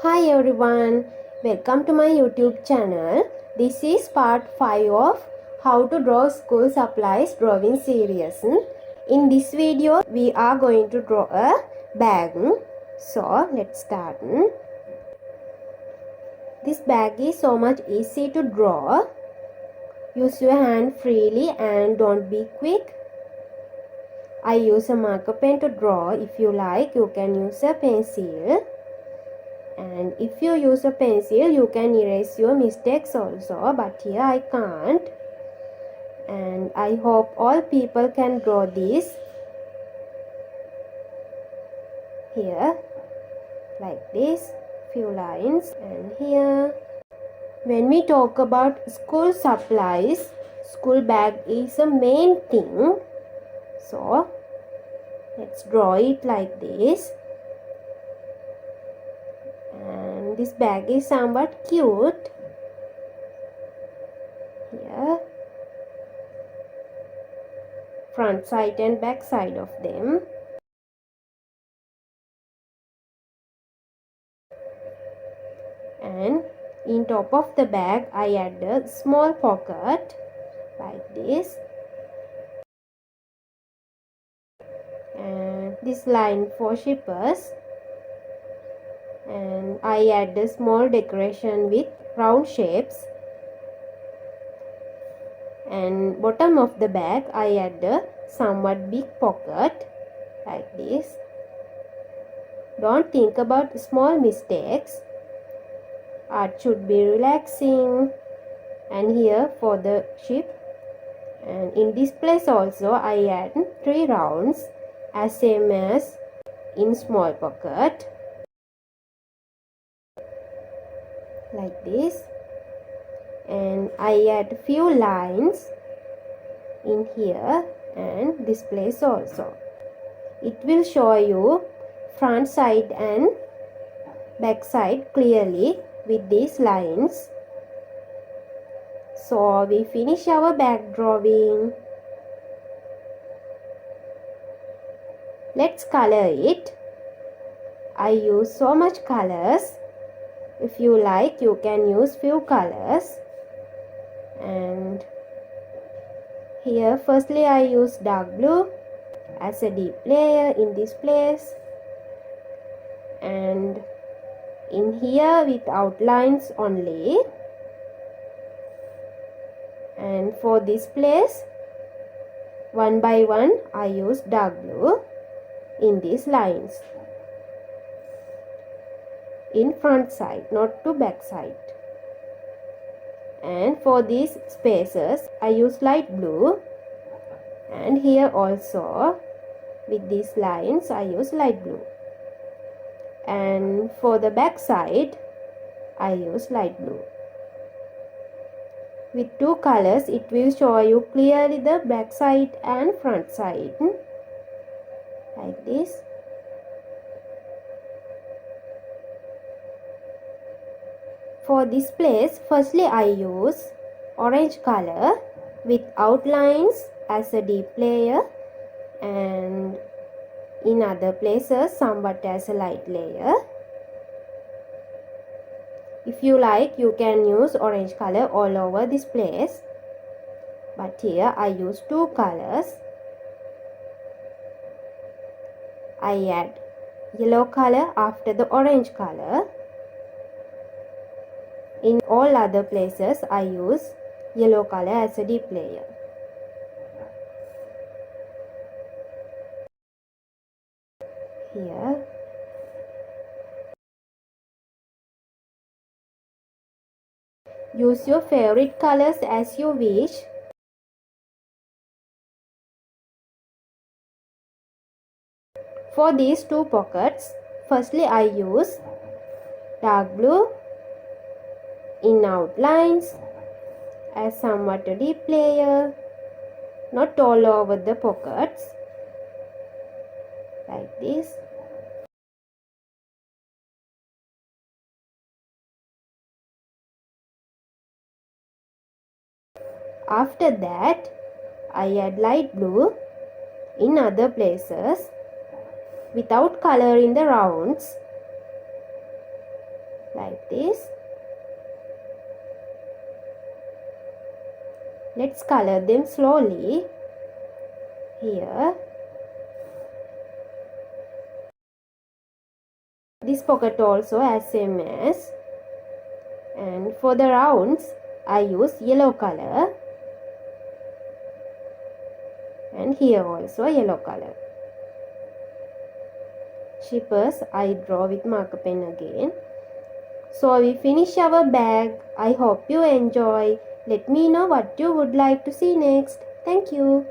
Hi everyone, welcome to my YouTube channel. This is part 5 of how to draw school supplies drawing series. In this video, we are going to draw a bag. So, let's start. This bag is so much easy to draw. Use your hand freely and don't be quick. I use a marker pen to draw. If you like, you can use a pencil. And if you use a pencil, you can erase your mistakes also, but here I can't. And I hope all people can draw this here, like this, few lines, and here. When we talk about school supplies, school bag is the main thing. So let's draw it like this. And this bag is somewhat cute. Here, front side and back side of them. And in top of the bag I add a small pocket like this, and this line for shippers, and I add a small decoration with round shapes, and bottom of the bag I add a somewhat big pocket like this. Don't think about small mistakes. Art should be relaxing. And here for the ship, and in this place also I add 3 rounds as same as in small pocket like this, and I add few lines in here and this place also. It will show you front side and back side clearly with these lines. So we finish our bag drawing. Let's color it. I use so much colors. If you like, you can use few colors. And here firstly I use dark blue as a deep layer in this place, and in here with outlines only. And for this place, one by one I use dark blue in these lines in front side, not to back side. And for these spaces I use light blue, and here also with these lines I use light blue. And for the back side I use light blue. With 2 colors it will show you clearly the back side and front side like this. For this place, firstly I use orange color with outlines as a deep layer, and in other places somewhat as a light layer. If you like, you can use orange color all over this place, but here I use 2 colors. I add yellow color after the orange color. In all other places I use yellow color as a deep layer. Here use your favorite colors as you wish. For these 2 pockets, firstly I use dark blue in outlines as somewhat a deep layer, not all over the pockets like this. After that I add light blue in other places without color in the rounds. like this. Let's color them slowly. Here, this pocket also as same as, and for the rounds I use yellow color, and here also yellow color. Shippers I draw with marker pen again. So we finish our bag. I hope you enjoy. Let me know what you would like to see next. Thank you.